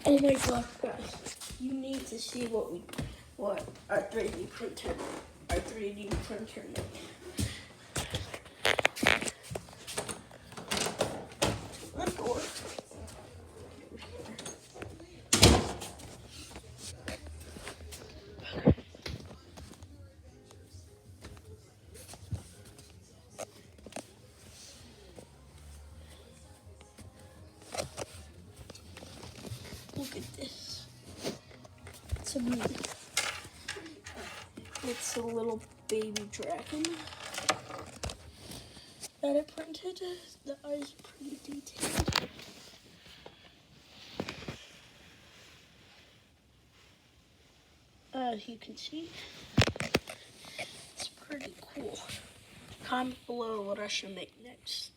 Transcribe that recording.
Oh my gosh, guys! You need to see what our 3D printer made. The door. Look at this. It's a little baby dragon that I printed. The eyes are pretty detailed. As you can see, it's pretty cool. Comment below what I should make next.